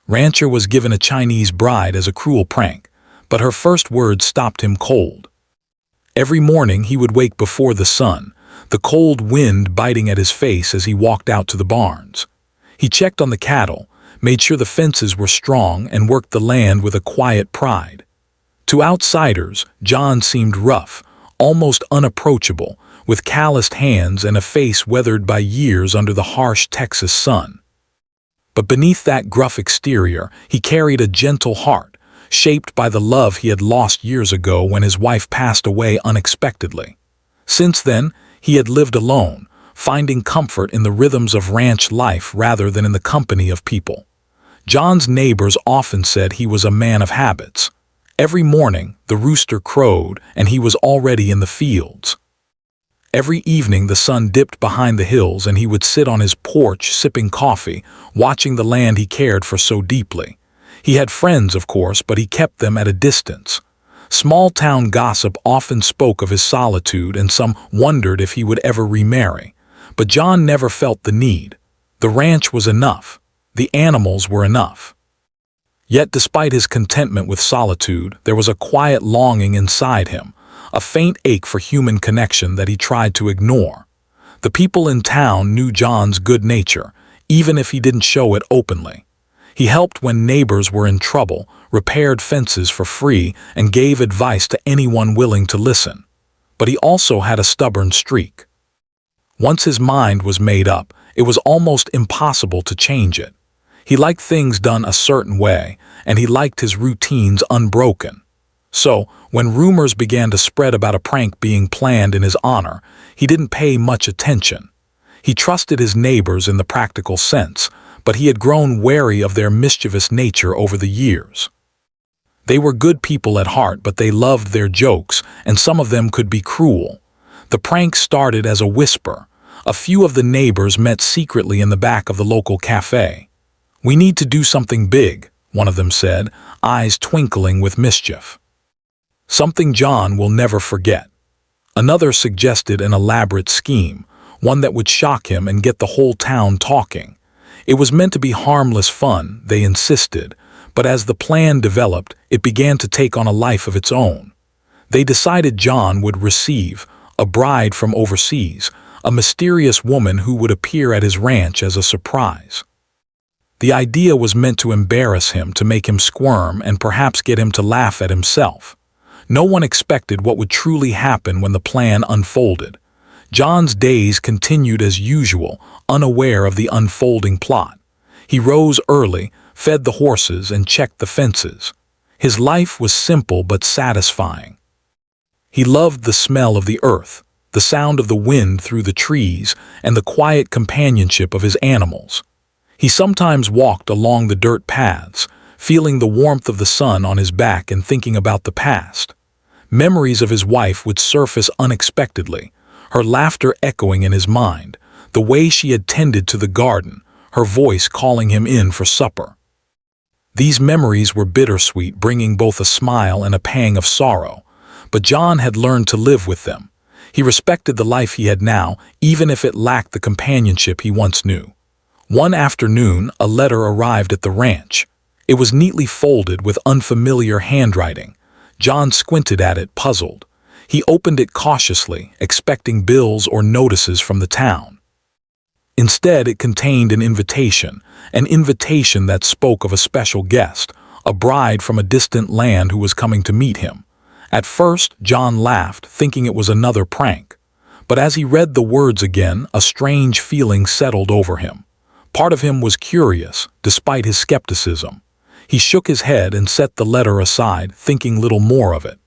Rancher was given a Chinese bride as a cruel prank, but her first words stopped him cold. Every morning he would wake before the sun, the cold wind biting at his face as he walked out to the barns. He checked on the cattle, made sure the fences were strong, and worked the land with a quiet pride. To outsiders, John seemed rough, almost unapproachable, with calloused hands and a face weathered by years under the harsh Texas sun. But beneath that gruff exterior, he carried a gentle heart, shaped by the love he had lost years ago when his wife passed away unexpectedly. Since then, he had lived alone, finding comfort in the rhythms of ranch life rather than in the company of people. John's neighbors often said he was a man of habits. Every morning, the rooster crowed and he was already in the fields. Every evening the sun dipped behind the hills and he would sit on his porch sipping coffee, watching the land he cared for so deeply. He had friends, of course, but he kept them at a distance. Small-town gossip often spoke of his solitude, and some wondered if he would ever remarry. But John never felt the need. The ranch was enough. The animals were enough. Yet despite his contentment with solitude, there was a quiet longing inside him, a faint ache for human connection that he tried to ignore. The people in town knew John's good nature, even if he didn't show it openly. He helped when neighbors were in trouble, repaired fences for free, and gave advice to anyone willing to listen. But he also had a stubborn streak. Once his mind was made up, it was almost impossible to change it. He liked things done a certain way, and he liked his routines unbroken. So, when rumors began to spread about a prank being planned in his honor, he didn't pay much attention. He trusted his neighbors in the practical sense, but he had grown wary of their mischievous nature over the years. They were good people at heart, but they loved their jokes, and some of them could be cruel. The prank started as a whisper. A few of the neighbors met secretly in the back of the local cafe. "We need to do something big," one of them said, eyes twinkling with mischief. "Something John will never forget." Another suggested an elaborate scheme, one that would shock him and get the whole town talking. It was meant to be harmless fun, they insisted, but as the plan developed, it began to take on a life of its own. They decided John would receive a bride from overseas, a mysterious woman who would appear at his ranch as a surprise. The idea was meant to embarrass him, to make him squirm, and perhaps get him to laugh at himself. No one expected what would truly happen when the plan unfolded. John's days continued as usual, unaware of the unfolding plot. He rose early, fed the horses, and checked the fences. His life was simple but satisfying. He loved the smell of the earth, the sound of the wind through the trees, and the quiet companionship of his animals. He sometimes walked along the dirt paths, feeling the warmth of the sun on his back and thinking about the past. Memories of his wife would surface unexpectedly, her laughter echoing in his mind, the way she had tended to the garden, her voice calling him in for supper. These memories were bittersweet, bringing both a smile and a pang of sorrow, but John had learned to live with them. He respected the life he had now, even if it lacked the companionship he once knew. One afternoon, a letter arrived at the ranch. It was neatly folded with unfamiliar handwriting. John squinted at it, puzzled. He opened it cautiously, expecting bills or notices from the town. Instead, it contained an invitation that spoke of a special guest, a bride from a distant land who was coming to meet him. At first, John laughed, thinking it was another prank. But as he read the words again, a strange feeling settled over him. Part of him was curious, despite his skepticism. He shook his head and set the letter aside, thinking little more of it.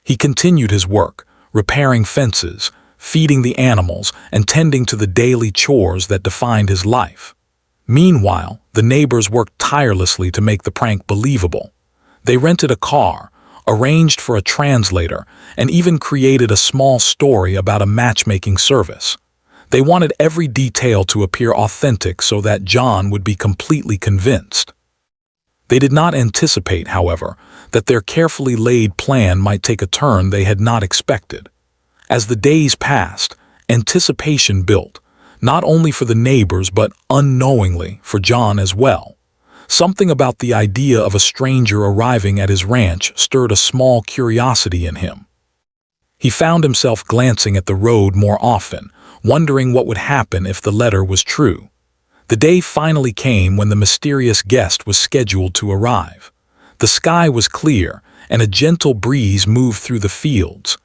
He continued his work, repairing fences, feeding the animals, and tending to the daily chores that defined his life. Meanwhile, the neighbors worked tirelessly to make the prank believable. They rented a car, arranged for a translator, and even created a small story about a matchmaking service. They wanted every detail to appear authentic so that John would be completely convinced. They did not anticipate, however, that their carefully laid plan might take a turn they had not expected. As the days passed, anticipation built, not only for the neighbors but unknowingly for John as well. Something about the idea of a stranger arriving at his ranch stirred a small curiosity in him. He found himself glancing at the road more often, wondering what would happen if the letter was true. The day finally came when the mysterious guest was scheduled to arrive. The sky was clear, and a gentle breeze moved through the fields.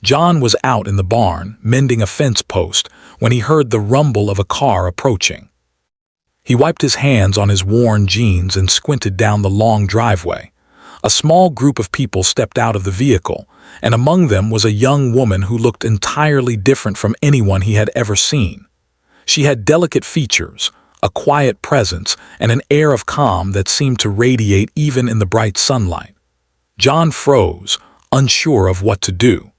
John was out in the barn, mending a fence post, when he heard the rumble of a car approaching. He wiped his hands on his worn jeans and squinted down the long driveway. A small group of people stepped out of the vehicle, and among them was a young woman who looked entirely different from anyone he had ever seen. She had delicate features, a quiet presence, and an air of calm that seemed to radiate even in the bright sunlight. John froze, unsure of what to do.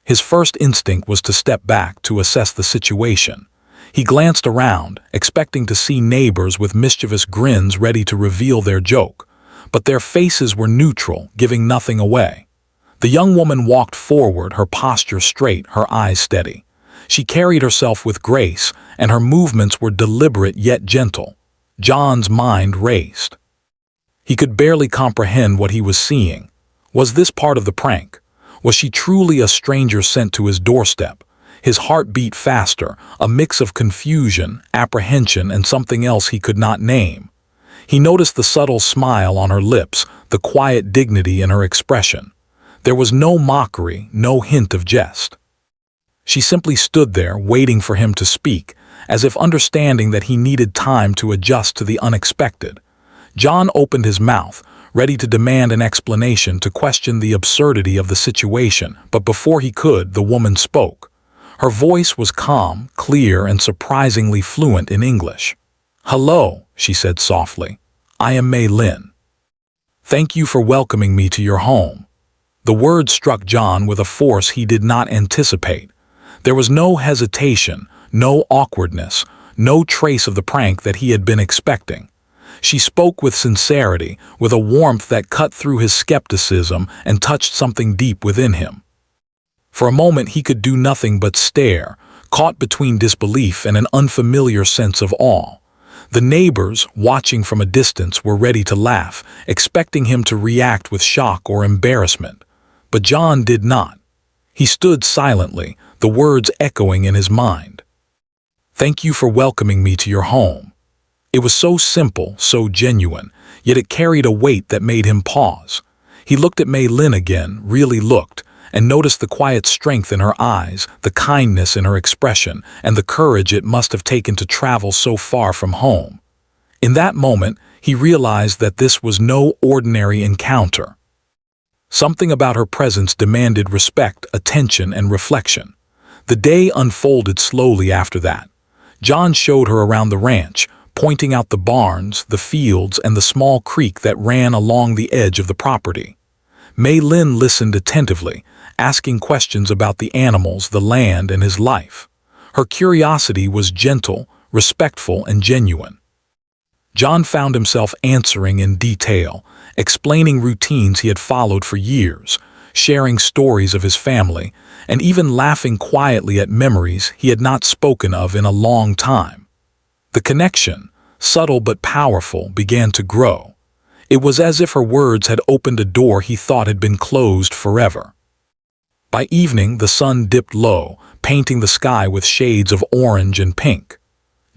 His first instinct was to step back to assess the situation. He glanced around, expecting to see neighbors with mischievous grins ready to reveal their joke, but their faces were neutral, giving nothing away. The young woman walked forward, her posture straight, her eyes steady. She carried herself with grace, and her movements were deliberate yet gentle. John's mind raced. He could barely comprehend what he was seeing. Was this part of the prank? Was she truly a stranger sent to his doorstep? His heart beat faster, a mix of confusion, apprehension, and something else he could not name. He noticed the subtle smile on her lips, the quiet dignity in her expression. There was no mockery, no hint of jest. She simply stood there, waiting for him to speak, as if understanding that he needed time to adjust to the unexpected. John opened his mouth, ready to demand an explanation, to question the absurdity of the situation, but before he could, the woman spoke. Her voice was calm, clear, and surprisingly fluent in English. "Hello," she said softly. "I am Mei Lin. Thank you for welcoming me to your home." The words struck John with a force he did not anticipate. There was no hesitation, no awkwardness, no trace of the prank that he had been expecting. She spoke with sincerity, with a warmth that cut through his skepticism and touched something deep within him. For a moment he could do nothing but stare, caught between disbelief and an unfamiliar sense of awe. The neighbors, watching from a distance, were ready to laugh, expecting him to react with shock or embarrassment. But John did not. He stood silently, the words echoing in his mind. "Thank you for welcoming me to your home." It was so simple, so genuine, yet it carried a weight that made him pause. He looked at Mei Lin again, really looked, and noticed the quiet strength in her eyes, the kindness in her expression, and the courage it must have taken to travel so far from home. In that moment, he realized that this was no ordinary encounter. Something about her presence demanded respect, attention, and reflection. The day unfolded slowly after that. John showed her around the ranch, pointing out the barns, the fields, and the small creek that ran along the edge of the property. Mei Lin listened attentively, asking questions about the animals, the land, and his life. Her curiosity was gentle, respectful, and genuine. John found himself answering in detail, explaining routines he had followed for years, sharing stories of his family, and even laughing quietly at memories he had not spoken of in a long time. The connection, subtle but powerful, began to grow. It was as if her words had opened a door he thought had been closed forever. By evening, the sun dipped low, painting the sky with shades of orange and pink.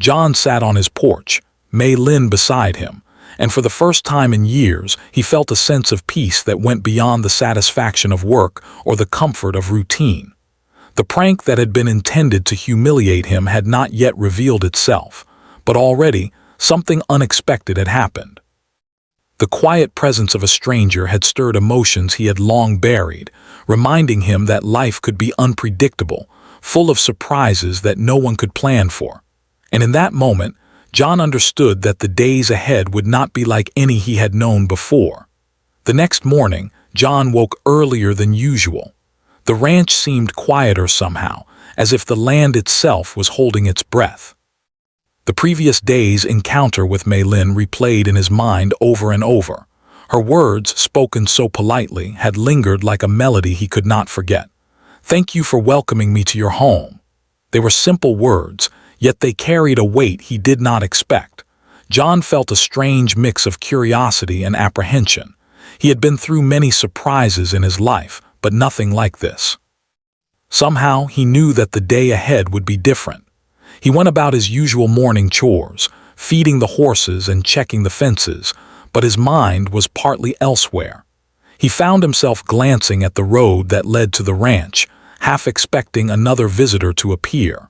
John sat on his porch, Mei Lin beside him, and for the first time in years, he felt a sense of peace that went beyond the satisfaction of work or the comfort of routine. The prank that had been intended to humiliate him had not yet revealed itself, but already something unexpected had happened. The quiet presence of a stranger had stirred emotions he had long buried, reminding him that life could be unpredictable, full of surprises that no one could plan for. And in that moment, John understood that the days ahead would not be like any he had known before. The next morning, John woke earlier than usual. The ranch seemed quieter somehow, as if the land itself was holding its breath. The previous day's encounter with Mei Lin replayed in his mind over and over. Her words, spoken so politely, had lingered like a melody he could not forget. "Thank you for welcoming me to your home." They were simple words, yet they carried a weight he did not expect. John felt a strange mix of curiosity and apprehension. He had been through many surprises in his life, but nothing like this. Somehow, he knew that the day ahead would be different. He went about his usual morning chores, feeding the horses and checking the fences, but his mind was partly elsewhere. He found himself glancing at the road that led to the ranch, half expecting another visitor to appear.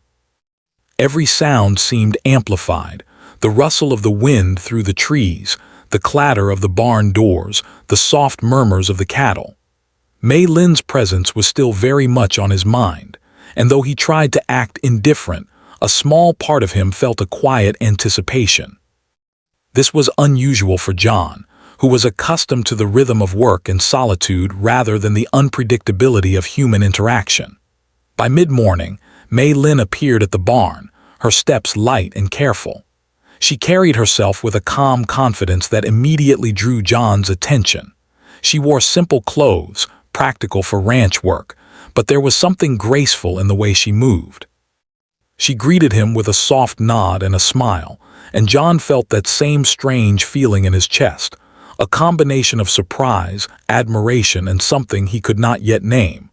Every sound seemed amplified: the rustle of the wind through the trees, the clatter of the barn doors, the soft murmurs of the cattle. Mei Lin's presence was still very much on his mind, and though he tried to act indifferent, a small part of him felt a quiet anticipation. This was unusual for John, who was accustomed to the rhythm of work and solitude rather than the unpredictability of human interaction. By mid-morning, Mei Lin appeared at the barn, her steps light and careful. She carried herself with a calm confidence that immediately drew John's attention. She wore simple clothes, practical for ranch work, but there was something graceful in the way she moved. She greeted him with a soft nod and a smile, and John felt that same strange feeling in his chest, a combination of surprise, admiration, and something he could not yet name.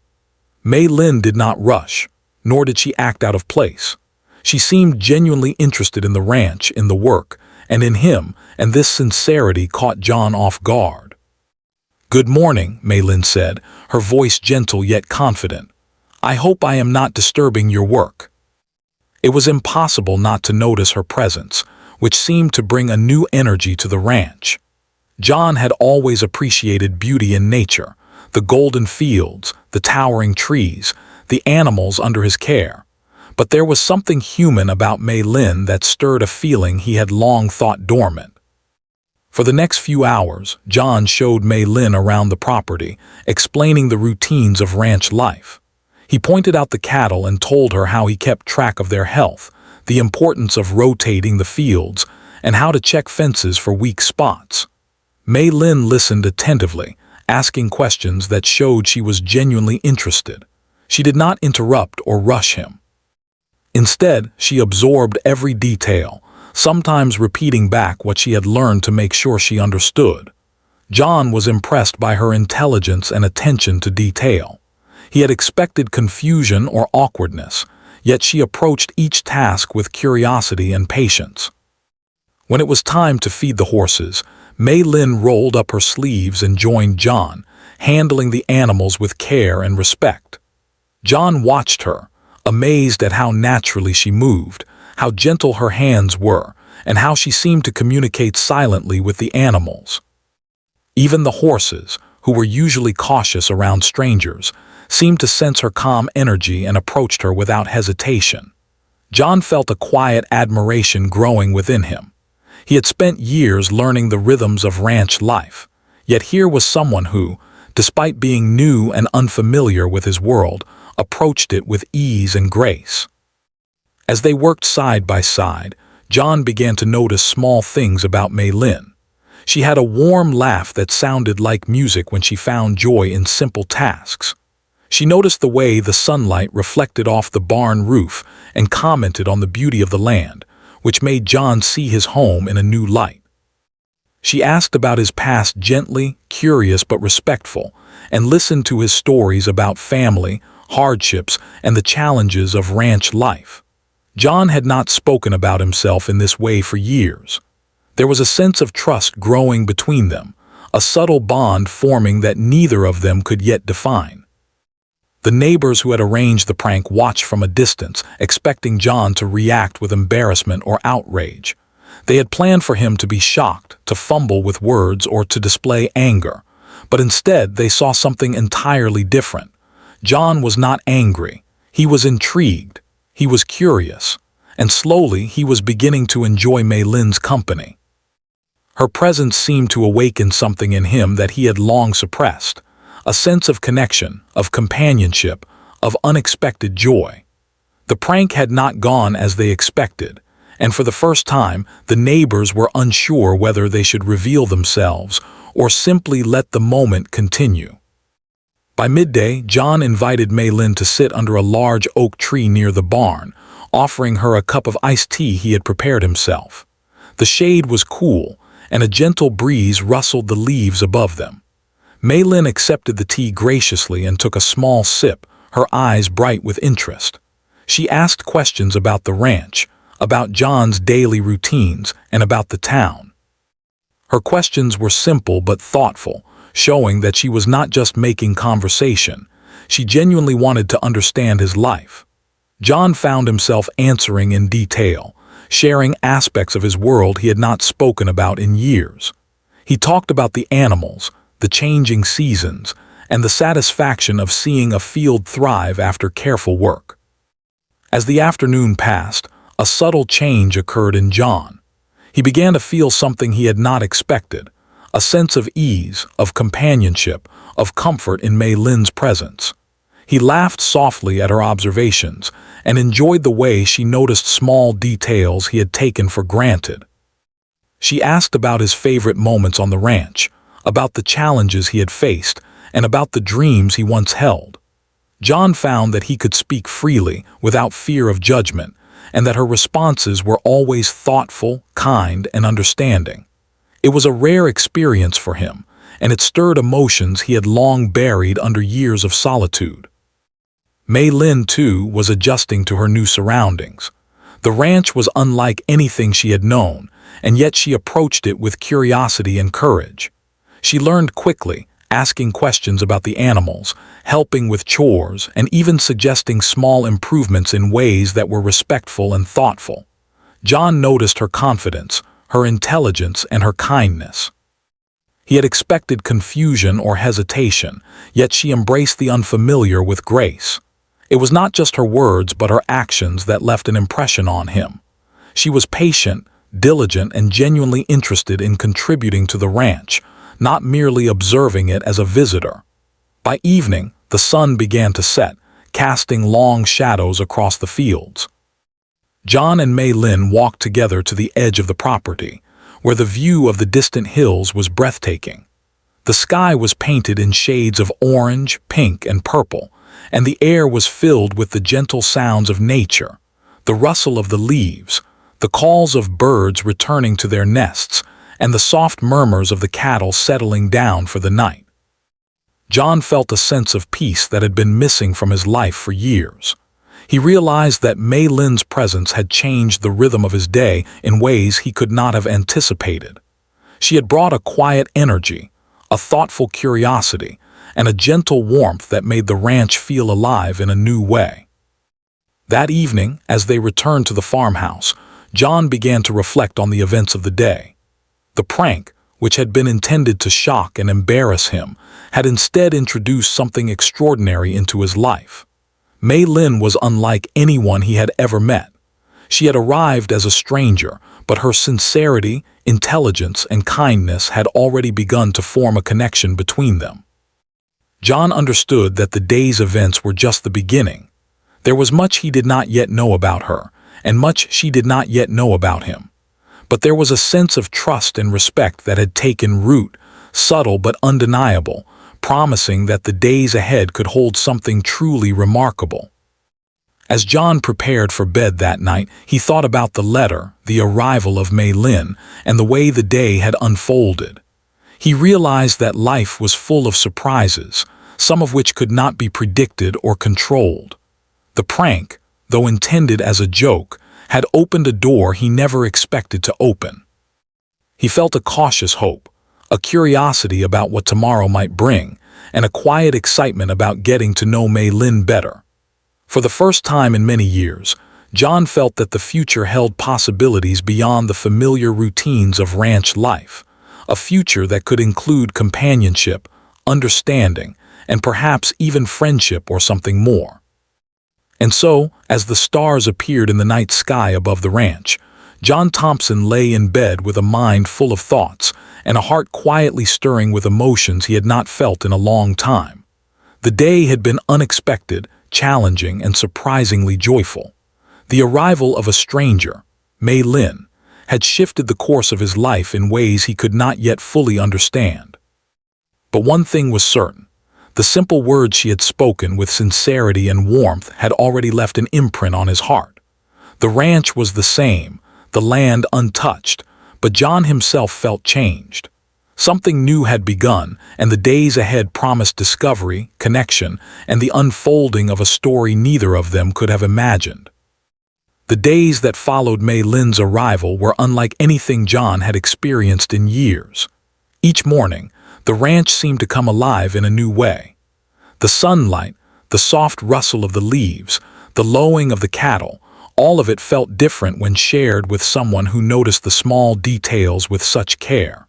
Mei Lin did not rush, nor did she act out of place. She seemed genuinely interested in the ranch, in the work, and in him, and this sincerity caught John off guard. "Good morning," Mei Lin said, her voice gentle yet confident. "I hope I am not disturbing your work." It was impossible not to notice her presence, which seemed to bring a new energy to the ranch. John had always appreciated beauty in nature: the golden fields, the towering trees, the animals under his care. But there was something human about Mei Lin that stirred a feeling he had long thought dormant. For the next few hours, John showed Mei Lin around the property, explaining the routines of ranch life. He pointed out the cattle and told her how he kept track of their health, the importance of rotating the fields, and how to check fences for weak spots. Mei Lin listened attentively, asking questions that showed she was genuinely interested. She did not interrupt or rush him. Instead, she absorbed every detail, sometimes repeating back what she had learned to make sure she understood. John was impressed by her intelligence and attention to detail. He had expected confusion or awkwardness, yet she approached each task with curiosity and patience. When it was time to feed the horses, Mei Lin rolled up her sleeves and joined John, handling the animals with care and respect. John watched her, amazed at how naturally she moved, how gentle her hands were, and how she seemed to communicate silently with the animals. Even the horses, who were usually cautious around strangers, seemed to sense her calm energy and approached her without hesitation. John felt a quiet admiration growing within him. He had spent years learning the rhythms of ranch life, yet here was someone who, despite being new and unfamiliar with his world, approached it with ease and grace. As they worked side by side, John began to notice small things about Mei Lin. She had a warm laugh that sounded like music when she found joy in simple tasks. She noticed the way the sunlight reflected off the barn roof and commented on the beauty of the land, which made John see his home in a new light. She asked about his past gently, curious but respectful, and listened to his stories about family, hardships, and the challenges of ranch life. John had not spoken about himself in this way for years. There was a sense of trust growing between them, a subtle bond forming that neither of them could yet define. The neighbors who had arranged the prank watched from a distance, expecting John to react with embarrassment or outrage. They had planned for him to be shocked, to fumble with words, or to display anger. But instead, they saw something entirely different. John was not angry. He was intrigued. He was curious. And slowly, he was beginning to enjoy Mei Lin's company. Her presence seemed to awaken something in him that he had long suppressed, a sense of connection, of companionship, of unexpected joy. The prank had not gone as they expected, and for the first time, the neighbors were unsure whether they should reveal themselves or simply let the moment continue. By midday, John invited Mei Lin to sit under a large oak tree near the barn, offering her a cup of iced tea he had prepared himself. The shade was cool, and a gentle breeze rustled the leaves above them. Mei Lin accepted the tea graciously and took a small sip, her eyes bright with interest. She asked questions about the ranch, about John's daily routines, and about the town. Her questions were simple but thoughtful, showing that she was not just making conversation. She genuinely wanted to understand his life. John found himself answering in detail, sharing aspects of his world he had not spoken about in years. He talked about the animals, the changing seasons, and the satisfaction of seeing a field thrive after careful work. As the afternoon passed, a subtle change occurred in John. He began to feel something he had not expected, a sense of ease, of companionship, of comfort in Mei Lin's presence. He laughed softly at her observations and enjoyed the way she noticed small details he had taken for granted. She asked about his favorite moments on the ranch, about the challenges he had faced, and about the dreams he once held. John found that he could speak freely, without fear of judgment, and that her responses were always thoughtful, kind, and understanding. It was a rare experience for him, and it stirred emotions he had long buried under years of solitude. Mei Lin, too, was adjusting to her new surroundings. The ranch was unlike anything she had known, and yet she approached it with curiosity and courage. She learned quickly, asking questions about the animals, helping with chores, and even suggesting small improvements in ways that were respectful and thoughtful. John noticed her confidence, her intelligence, and her kindness. He had expected confusion or hesitation, yet she embraced the unfamiliar with grace. It was not just her words but her actions that left an impression on him. She was patient, diligent, and genuinely interested in contributing to the ranch, not merely observing it as a visitor. By evening, the sun began to set, casting long shadows across the fields. John and Mei Lin walked together to the edge of the property, where the view of the distant hills was breathtaking. The sky was painted in shades of orange, pink, and purple, and the air was filled with the gentle sounds of nature, the rustle of the leaves, the calls of birds returning to their nests, and the soft murmurs of the cattle settling down for the night. John felt a sense of peace that had been missing from his life for years. He realized that Mei Lin's presence had changed the rhythm of his day in ways he could not have anticipated. She had brought a quiet energy, a thoughtful curiosity, and a gentle warmth that made the ranch feel alive in a new way. That evening, as they returned to the farmhouse, John began to reflect on the events of the day. The prank, which had been intended to shock and embarrass him, had instead introduced something extraordinary into his life. Mei Lin was unlike anyone he had ever met. She had arrived as a stranger, but her sincerity, intelligence, and kindness had already begun to form a connection between them. John understood that the day's events were just the beginning. There was much he did not yet know about her, and much she did not yet know about him. But there was a sense of trust and respect that had taken root, subtle but undeniable, promising that the days ahead could hold something truly remarkable. As John prepared for bed that night, he thought about the letter, the arrival of Mei Lin, and the way the day had unfolded. He realized that life was full of surprises, some of which could not be predicted or controlled. The prank, though intended as a joke, had opened a door he never expected to open. He felt a cautious hope, a curiosity about what tomorrow might bring, and a quiet excitement about getting to know Mei Lin better. For the first time in many years, John felt that the future held possibilities beyond the familiar routines of ranch life, a future that could include companionship, understanding, and perhaps even friendship or something more. And so, as the stars appeared in the night sky above the ranch, John Thompson lay in bed with a mind full of thoughts and a heart quietly stirring with emotions he had not felt in a long time. The day had been unexpected, challenging, and surprisingly joyful. The arrival of a stranger, Mei Lin, had shifted the course of his life in ways he could not yet fully understand. But one thing was certain. The simple words she had spoken with sincerity and warmth had already left an imprint on his heart. The ranch was the same, the land untouched, but John himself felt changed. Something new had begun, and the days ahead promised discovery, connection, and the unfolding of a story neither of them could have imagined. The days that followed Mei Lin's arrival were unlike anything John had experienced in years. Each morning, the ranch seemed to come alive in a new way. The sunlight, the soft rustle of the leaves, the lowing of the cattle, all of it felt different when shared with someone who noticed the small details with such care.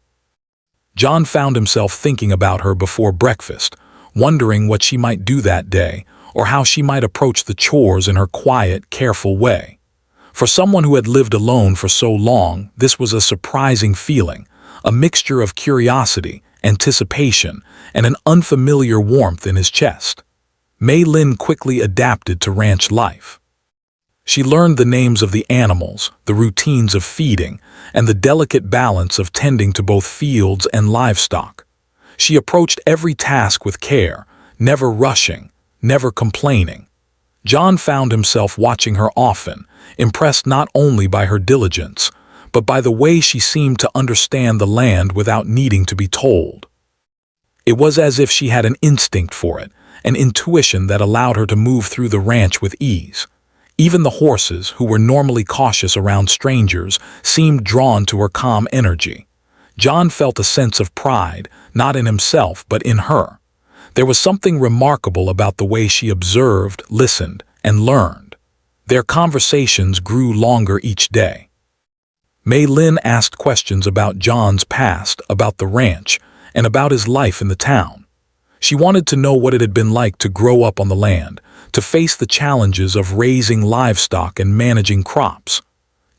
John found himself thinking about her before breakfast, wondering what she might do that day, or how she might approach the chores in her quiet, careful way. For someone who had lived alone for so long, this was a surprising feeling, a mixture of curiosity, anticipation, and an unfamiliar warmth in his chest. Mei Lin quickly adapted to ranch life. She learned the names of the animals, the routines of feeding, and the delicate balance of tending to both fields and livestock. She approached every task with care, never rushing, never complaining. John found himself watching her often, impressed not only by her diligence, but by the way she seemed to understand the land without needing to be told. It was as if she had an instinct for it, an intuition that allowed her to move through the ranch with ease. Even the horses, who were normally cautious around strangers, seemed drawn to her calm energy. John felt a sense of pride, not in himself but in her. There was something remarkable about the way she observed, listened, and learned. Their conversations grew longer each day. Mei Lin asked questions about John's past, about the ranch, and about his life in the town. She wanted to know what it had been like to grow up on the land, to face the challenges of raising livestock and managing crops.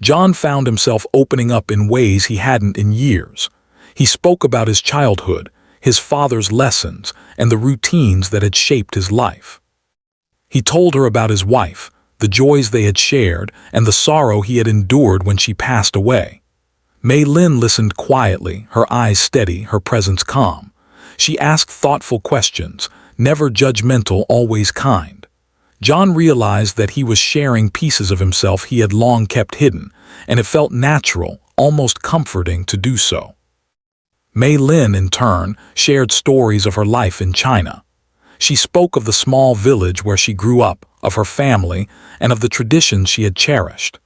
John found himself opening up in ways he hadn't in years. He spoke about his childhood, his father's lessons, and the routines that had shaped his life. He told her about his wife, the joys they had shared, and the sorrow he had endured when she passed away. Mei Lin listened quietly, her eyes steady, her presence calm. She asked thoughtful questions, never judgmental, always kind. John realized that he was sharing pieces of himself he had long kept hidden, and it felt natural, almost comforting to do so. Mei Lin, in turn, shared stories of her life in China. She spoke of the small village where she grew up, of her family, and of the traditions she had cherished.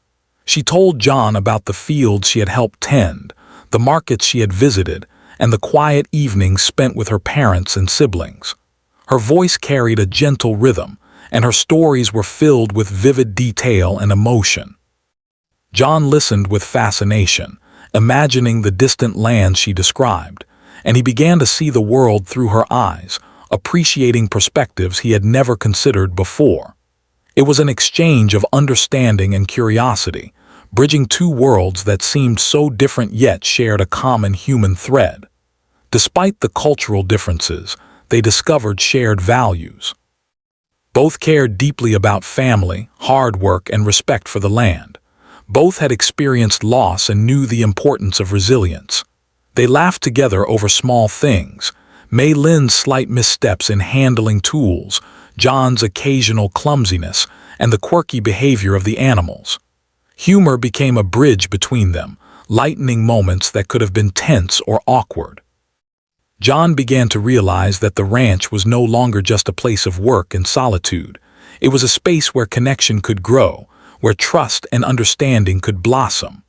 She told John about the fields she had helped tend, the markets she had visited, and the quiet evenings spent with her parents and siblings. Her voice carried a gentle rhythm, and her stories were filled with vivid detail and emotion. John listened with fascination, imagining the distant lands she described, and he began to see the world through her eyes, appreciating perspectives he had never considered before. It was an exchange of understanding and curiosity, bridging two worlds that seemed so different yet shared a common human thread. Despite the cultural differences, they discovered shared values. Both cared deeply about family, hard work, and respect for the land. Both had experienced loss and knew the importance of resilience. They laughed together over small things, Mei Lin's slight missteps in handling tools, John's occasional clumsiness, and the quirky behavior of the animals. Humor became a bridge between them, lightening moments that could have been tense or awkward. John began to realize that the ranch was no longer just a place of work and solitude. It was a space where connection could grow, where trust and understanding could blossom.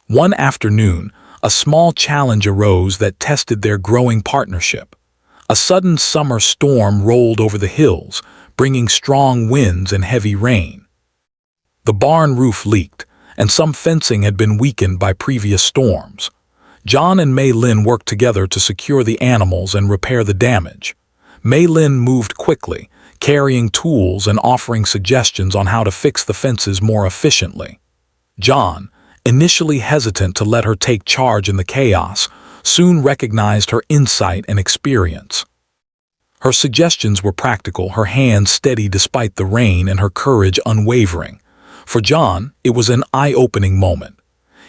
One afternoon, a small challenge arose that tested their growing partnership. A sudden summer storm rolled over the hills, bringing strong winds and heavy rain. The barn roof leaked, and some fencing had been weakened by previous storms. John and Mei Lin worked together to secure the animals and repair the damage. Mei Lin moved quickly, carrying tools and offering suggestions on how to fix the fences more efficiently. John, initially hesitant to let her take charge in the chaos, soon recognized her insight and experience. Her suggestions were practical, her hands steady despite the rain, and her courage unwavering. For John, it was an eye-opening moment.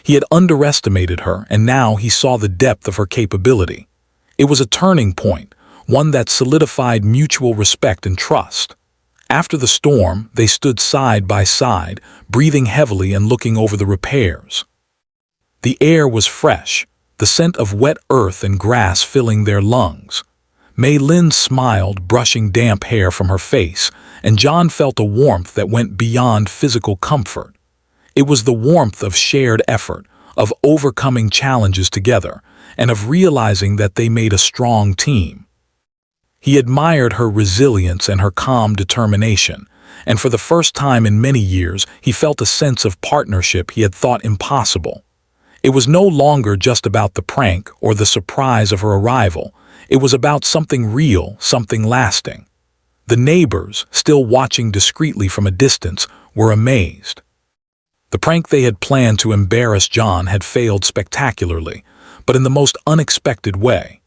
He had underestimated her, and now he saw the depth of her capability. It was a turning point, one that solidified mutual respect and trust. After the storm, they stood side by side, breathing heavily and looking over the repairs. The air was fresh, the scent of wet earth and grass filling their lungs. Mei Lin smiled, brushing damp hair from her face, and John felt a warmth that went beyond physical comfort. It was the warmth of shared effort, of overcoming challenges together, and of realizing that they made a strong team. He admired her resilience and her calm determination, and for the first time in many years he felt a sense of partnership he had thought impossible. It was no longer just about the prank or the surprise of her arrival. It was about something real, something lasting. The neighbors, still watching discreetly from a distance, were amazed. The prank they had planned to embarrass John had failed spectacularly, but in the most unexpected way.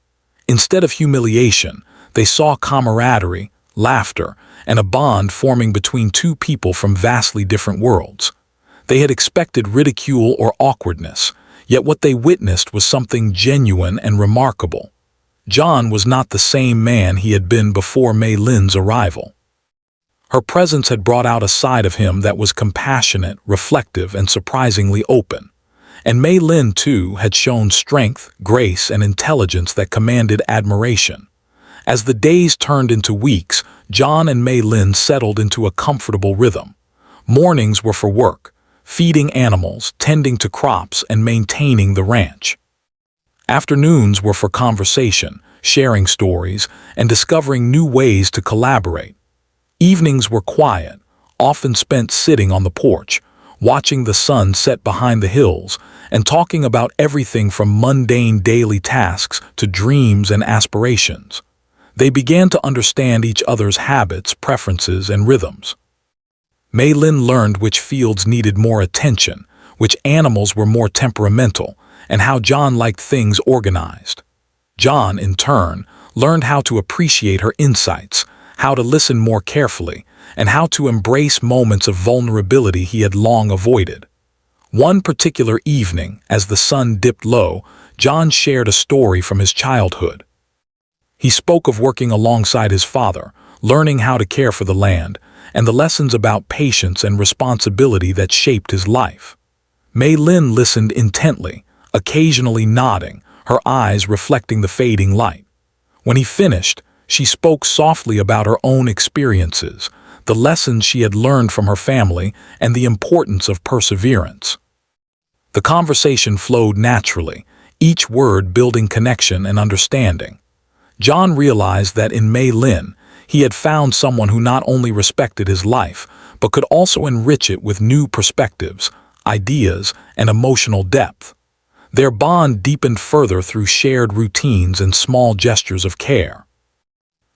Instead of humiliation, they saw camaraderie, laughter, and a bond forming between two people from vastly different worlds. They had expected ridicule or awkwardness, yet what they witnessed was something genuine and remarkable. John was not the same man he had been before Mei Lin's arrival. Her presence had brought out a side of him that was compassionate, reflective, and surprisingly open. And Mei Lin, too, had shown strength, grace, and intelligence that commanded admiration. As the days turned into weeks, John and Mei Lin settled into a comfortable rhythm. Mornings were for work, feeding animals, tending to crops, and maintaining the ranch. Afternoons were for conversation, sharing stories, and discovering new ways to collaborate. Evenings were quiet, often spent sitting on the porch, watching the sun set behind the hills, and talking about everything from mundane daily tasks to dreams and aspirations. They began to understand each other's habits, preferences, and rhythms. Mei Lin learned which fields needed more attention, which animals were more temperamental, and how John liked things organized. John, in turn, learned how to appreciate her insights, how to listen more carefully, and how to embrace moments of vulnerability he had long avoided. One particular evening, as the sun dipped low, John shared a story from his childhood. He spoke of working alongside his father, learning how to care for the land, and the lessons about patience and responsibility that shaped his life. Mei Lin listened intently, occasionally nodding, her eyes reflecting the fading light. When he finished, she spoke softly about her own experiences, the lessons she had learned from her family, and the importance of perseverance. The conversation flowed naturally, each word building connection and understanding. John realized that in Mei Lin, he had found someone who not only respected his life, but could also enrich it with new perspectives, ideas, and emotional depth. Their bond deepened further through shared routines and small gestures of care.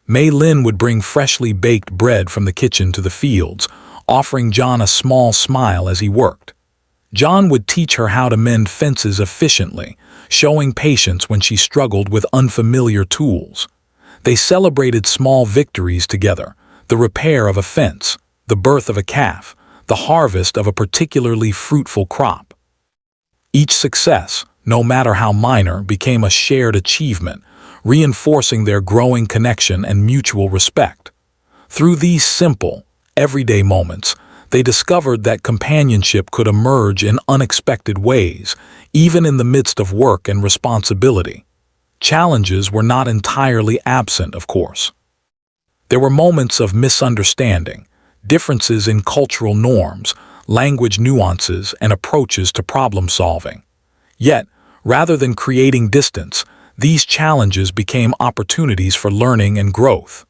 Mei Lin would bring freshly baked bread from the kitchen to the fields, offering John a small smile as he worked. John would teach her how to mend fences efficiently, showing patience when she struggled with unfamiliar tools. They celebrated small victories together, the repair of a fence, the birth of a calf, the harvest of a particularly fruitful crop. Each success, no matter how minor, became a shared achievement, reinforcing their growing connection and mutual respect. Through these simple, everyday moments, they discovered that companionship could emerge in unexpected ways, even in the midst of work and responsibility. Challenges were not entirely absent, of course. There were moments of misunderstanding, differences in cultural norms, language nuances, and approaches to problem solving. Yet, rather than creating distance, these challenges became opportunities for learning and growth.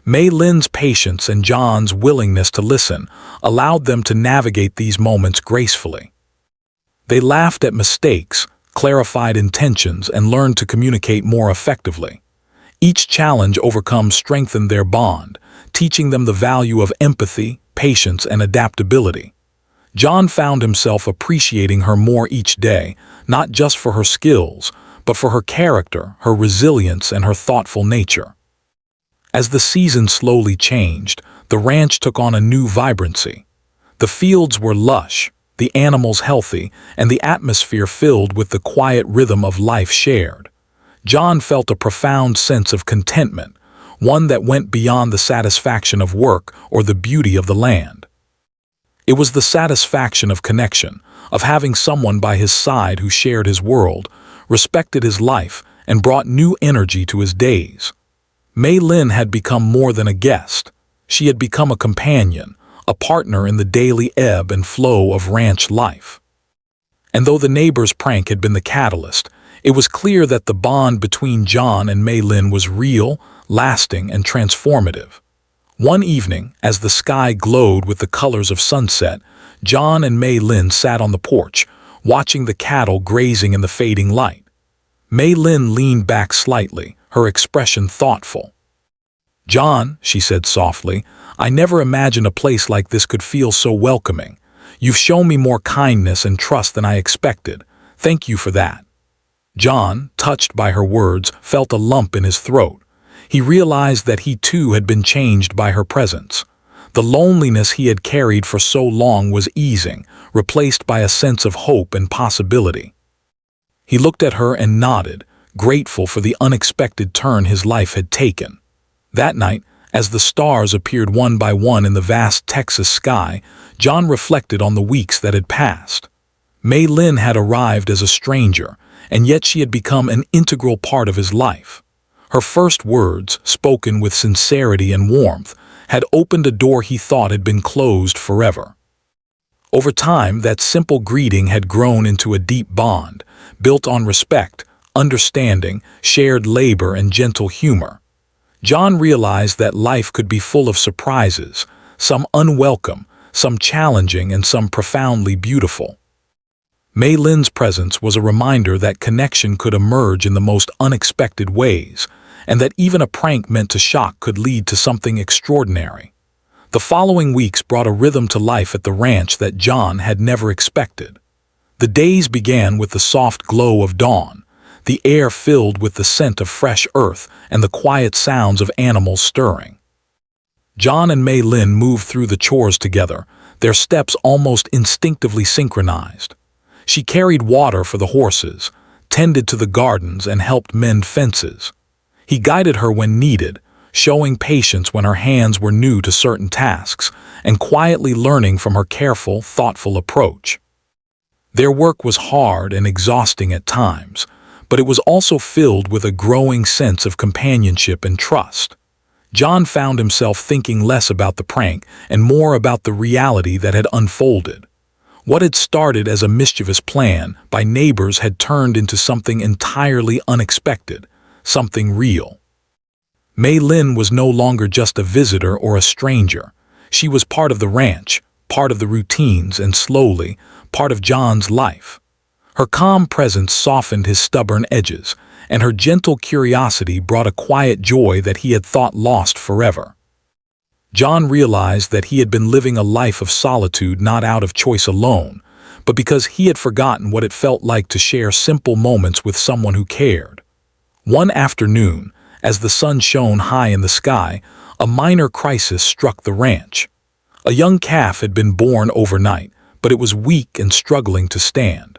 Mei Lin's patience and John's willingness to listen allowed them to navigate these moments gracefully. They laughed at mistakes, clarified intentions, and learned to communicate more effectively. Each challenge overcome strengthened their bond, teaching them the value of empathy, patience, and adaptability. John found himself appreciating her more each day, not just for her skills, but for her character, her resilience, and her thoughtful nature. As the season slowly changed, the ranch took on a new vibrancy. The fields were lush, the animals healthy, and the atmosphere filled with the quiet rhythm of life shared. John felt a profound sense of contentment, one that went beyond the satisfaction of work or the beauty of the land. It was the satisfaction of connection, of having someone by his side who shared his world, respected his life, and brought new energy to his days. Mei Lin had become more than a guest. She had become a companion, a partner in the daily ebb and flow of ranch life. And though the neighbor's prank had been the catalyst, it was clear that the bond between John and Mei Lin was real, lasting, and transformative. One evening, as the sky glowed with the colors of sunset, John and Mei Lin sat on the porch, watching the cattle grazing in the fading light. Mei Lin leaned back slightly, her expression thoughtful. "John," she said softly, "I never imagined a place like this could feel so welcoming. You've shown me more kindness and trust than I expected. Thank you for that." John, touched by her words, felt a lump in his throat. He realized that he too had been changed by her presence. The loneliness he had carried for so long was easing, replaced by a sense of hope and possibility. He looked at her and nodded, grateful for the unexpected turn his life had taken. That night, as the stars appeared one by one in the vast Texas sky, John reflected on the weeks that had passed. Mei Lin had arrived as a stranger, and yet she had become an integral part of his life. Her first words, spoken with sincerity and warmth, had opened a door he thought had been closed forever. Over time, that simple greeting had grown into a deep bond, built on respect, understanding, shared labor, and gentle humor. John realized that life could be full of surprises, some unwelcome, some challenging, and some profoundly beautiful. Mei Lin's presence was a reminder that connection could emerge in the most unexpected ways, and that even a prank meant to shock could lead to something extraordinary. The following weeks brought a rhythm to life at the ranch that John had never expected. The days began with the soft glow of dawn, the air filled with the scent of fresh earth and the quiet sounds of animals stirring. John and Mei Lin moved through the chores together, their steps almost instinctively synchronized. She carried water for the horses, tended to the gardens, and helped mend fences. He guided her when needed, showing patience when her hands were new to certain tasks, and quietly learning from her careful, thoughtful approach. Their work was hard and exhausting at times, but it was also filled with a growing sense of companionship and trust. John found himself thinking less about the prank and more about the reality that had unfolded. What had started as a mischievous plan by neighbors had turned into something entirely unexpected, something real. Mei Lin was no longer just a visitor or a stranger. She was part of the ranch, part of the routines, and slowly, part of John's life. Her calm presence softened his stubborn edges, and her gentle curiosity brought a quiet joy that he had thought lost forever. John realized that he had been living a life of solitude not out of choice alone, but because he had forgotten what it felt like to share simple moments with someone who cared. One afternoon, as the sun shone high in the sky, a minor crisis struck the ranch. A young calf had been born overnight, but it was weak and struggling to stand.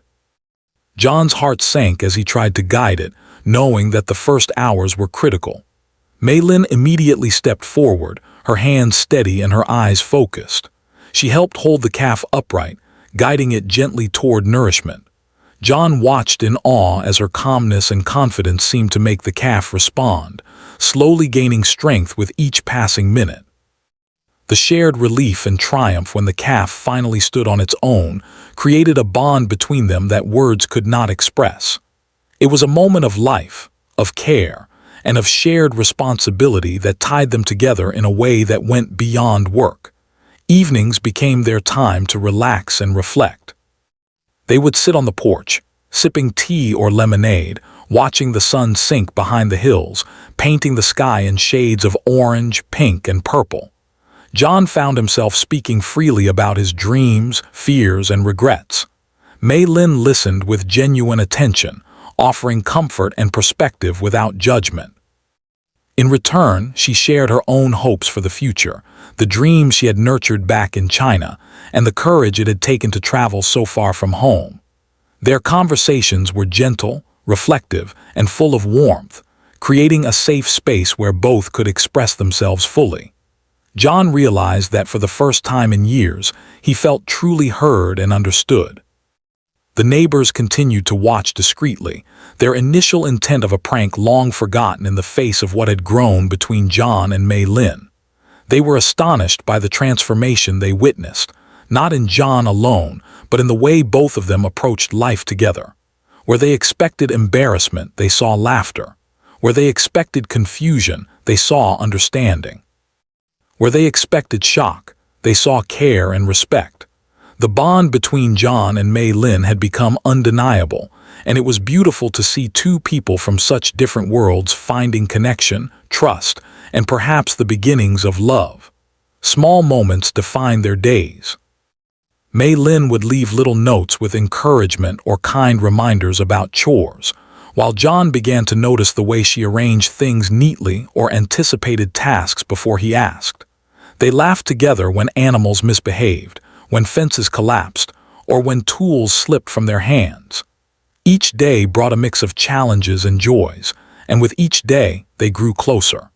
John's heart sank as he tried to guide it, knowing that the first hours were critical. Mei Lin immediately stepped forward, her hands steady and her eyes focused. She helped hold the calf upright, guiding it gently toward nourishment. John watched in awe as her calmness and confidence seemed to make the calf respond, slowly gaining strength with each passing minute. The shared relief and triumph when the calf finally stood on its own created a bond between them that words could not express. It was a moment of life, of care, and of shared responsibility that tied them together in a way that went beyond work. Evenings became their time to relax and reflect. They would sit on the porch, sipping tea or lemonade, watching the sun sink behind the hills, painting the sky in shades of orange, pink, and purple. John found himself speaking freely about his dreams, fears, and regrets. Mei Lin listened with genuine attention, offering comfort and perspective without judgment. In return, she shared her own hopes for the future, the dreams she had nurtured back in China, and the courage it had taken to travel so far from home. Their conversations were gentle, reflective, and full of warmth, creating a safe space where both could express themselves fully. John realized that for the first time in years, he felt truly heard and understood. The neighbors continued to watch discreetly, their initial intent of a prank long forgotten in the face of what had grown between John and Mei Lin. They were astonished by the transformation they witnessed, not in John alone, but in the way both of them approached life together. Where they expected embarrassment, they saw laughter. Where they expected confusion, they saw understanding. Where they expected shock, they saw care and respect. The bond between John and Mei Lin had become undeniable, and it was beautiful to see two people from such different worlds finding connection, trust, and perhaps the beginnings of love. Small moments defined their days. Mei Lin would leave little notes with encouragement or kind reminders about chores, while John began to notice the way she arranged things neatly or anticipated tasks before he asked. They laughed together when animals misbehaved, when fences collapsed, or when tools slipped from their hands. Each day brought a mix of challenges and joys, and with each day they grew closer.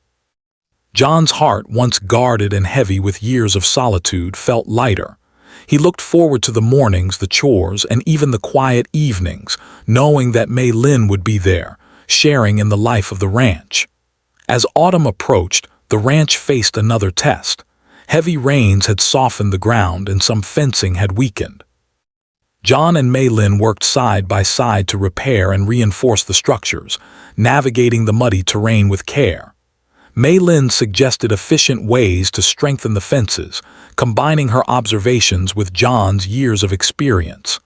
John's heart, once guarded and heavy with years of solitude, felt lighter. He looked forward to the mornings, the chores, and even the quiet evenings, knowing that Mei Lin would be there, sharing in the life of the ranch. As autumn approached, the ranch faced another test. Heavy rains had softened the ground and some fencing had weakened. John and Mei Lin worked side by side to repair and reinforce the structures, navigating the muddy terrain with care. Mei Lin suggested efficient ways to strengthen the fences, combining her observations with John's years of experience.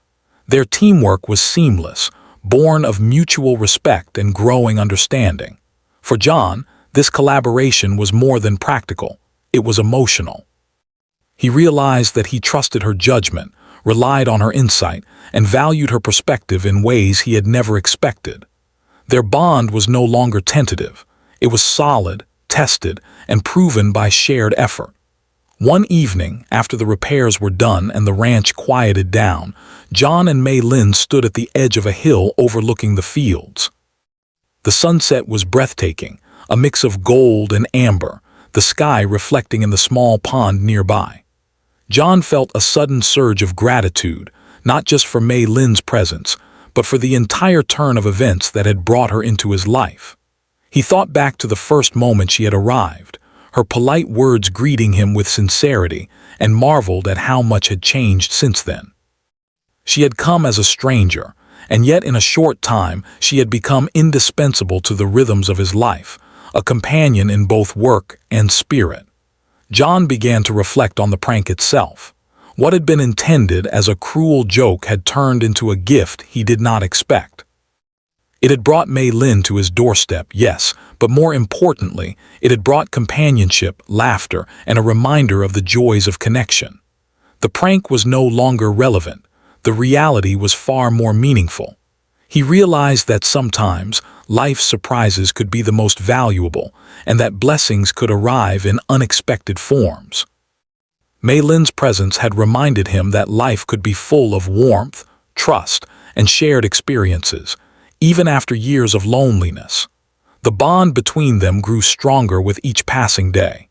Their teamwork was seamless, born of mutual respect and growing understanding. For John, this collaboration was more than practical. It was emotional. He realized that he trusted her judgment, relied on her insight, and valued her perspective in ways he had never expected. Their bond was no longer tentative. It was solid, tested, and proven by shared effort. One evening, after the repairs were done and the ranch quieted down, John and Mei Lin stood at the edge of a hill overlooking the fields. The sunset was breathtaking, a mix of gold and amber, the sky reflecting in the small pond nearby. John felt a sudden surge of gratitude, not just for Mei Lin's presence, but for the entire turn of events that had brought her into his life. He thought back to the first moment she had arrived, her polite words greeting him with sincerity, and marveled at how much had changed since then. She had come as a stranger, and yet in a short time she had become indispensable to the rhythms of his life, a companion in both work and spirit. John began to reflect on the prank itself. What had been intended as a cruel joke had turned into a gift he did not expect. It had brought Mei Lin to his doorstep, yes, but more importantly, it had brought companionship, laughter, and a reminder of the joys of connection. The prank was no longer relevant. The reality was far more meaningful. He realized that sometimes life's surprises could be the most valuable, and that blessings could arrive in unexpected forms. Mei Lin's presence had reminded him that life could be full of warmth, trust, and shared experiences, even after years of loneliness. The bond between them grew stronger with each passing day.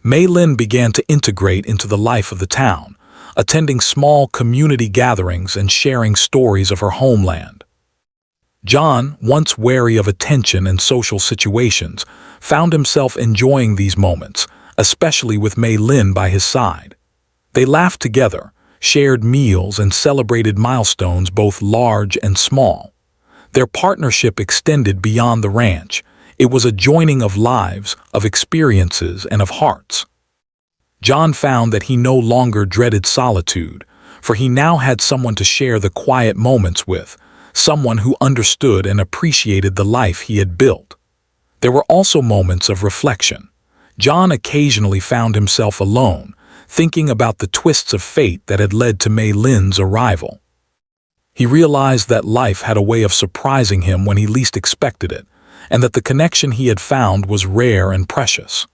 Mei Lin began to integrate into the life of the town, attending small community gatherings and sharing stories of her homeland. John, once wary of attention and social situations, found himself enjoying these moments, especially with Mei Lin by his side. They laughed together, shared meals, and celebrated milestones both large and small. Their partnership extended beyond the ranch. It was a joining of lives, of experiences, and of hearts. John found that he no longer dreaded solitude, for he now had someone to share the quiet moments with, someone who understood and appreciated the life he had built. There were also moments of reflection. John occasionally found himself alone, thinking about the twists of fate that had led to Mei Lin's arrival. He realized that life had a way of surprising him when he least expected it, and that the connection he had found was rare and precious.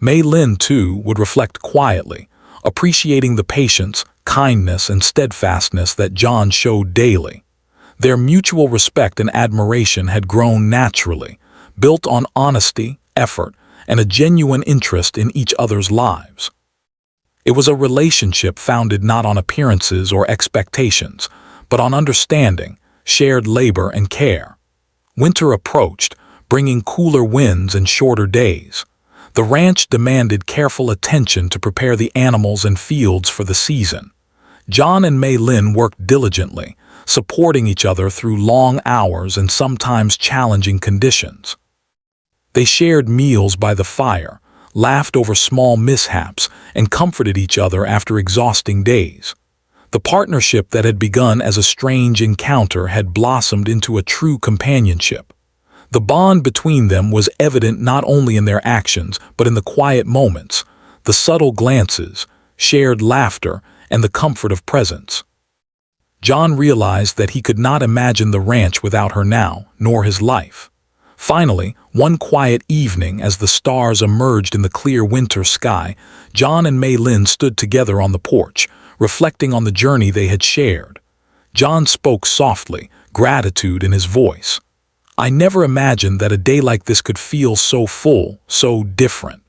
Mei Lin, too, would reflect quietly, appreciating the patience, kindness, and steadfastness that John showed daily. Their mutual respect and admiration had grown naturally, built on honesty, effort, and a genuine interest in each other's lives. It was a relationship founded not on appearances or expectations, but on understanding, shared labor, and care. Winter approached, bringing cooler winds and shorter days. The ranch demanded careful attention to prepare the animals and fields for the season. John and Mei Lin worked diligently, supporting each other through long hours and sometimes challenging conditions. They shared meals by the fire, laughed over small mishaps, and comforted each other after exhausting days. The partnership that had begun as a strange encounter had blossomed into a true companionship. The bond between them was evident not only in their actions, but in the quiet moments, the subtle glances, shared laughter, and the comfort of presence. John realized that he could not imagine the ranch without her now, nor his life. Finally, one quiet evening, as the stars emerged in the clear winter sky, John and Mei Lin stood together on the porch, reflecting on the journey they had shared. John spoke softly, gratitude in his voice. "I never imagined that a day like this could feel so full, so different.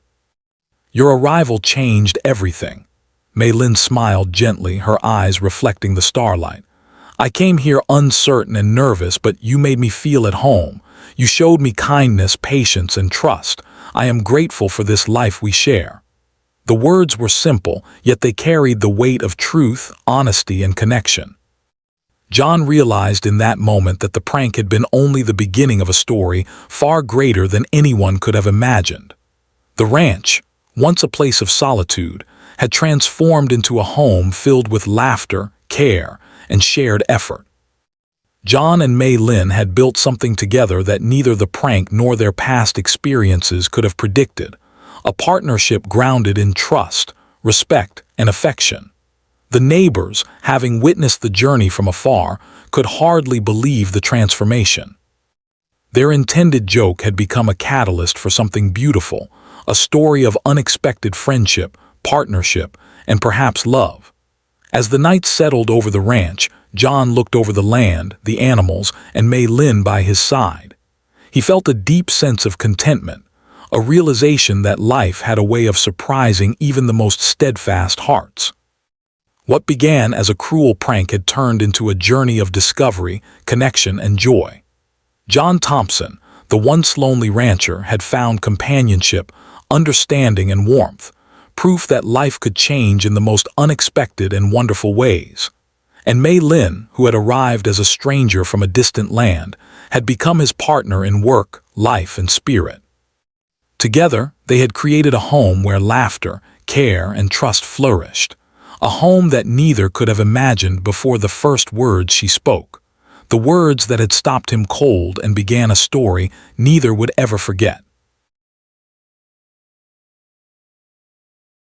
Your arrival changed everything." Mei Lin smiled gently, her eyes reflecting the starlight. "I came here uncertain and nervous, but you made me feel at home. You showed me kindness, patience, and trust. I am grateful for this life we share." The words were simple, yet they carried the weight of truth, honesty, and connection. John realized in that moment that the prank had been only the beginning of a story far greater than anyone could have imagined. The ranch, once a place of solitude, had transformed into a home filled with laughter, care, and shared effort. John and Mei Lin had built something together that neither the prank nor their past experiences could have predicted, a partnership grounded in trust, respect, and affection. The neighbors, having witnessed the journey from afar, could hardly believe the transformation. Their intended joke had become a catalyst for something beautiful, a story of unexpected friendship, partnership, and perhaps love. As the night settled over the ranch, John looked over the land, the animals, and Mei Lin by his side. He felt a deep sense of contentment, a realization that life had a way of surprising even the most steadfast hearts. What began as a cruel prank had turned into a journey of discovery, connection, and joy. John Thompson, the once lonely rancher, had found companionship, understanding, and warmth, proof that life could change in the most unexpected and wonderful ways. And Mei Lin, who had arrived as a stranger from a distant land, had become his partner in work, life, and spirit. Together, they had created a home where laughter, care, and trust flourished, a home that neither could have imagined before the first words she spoke, the words that had stopped him cold and began a story neither would ever forget.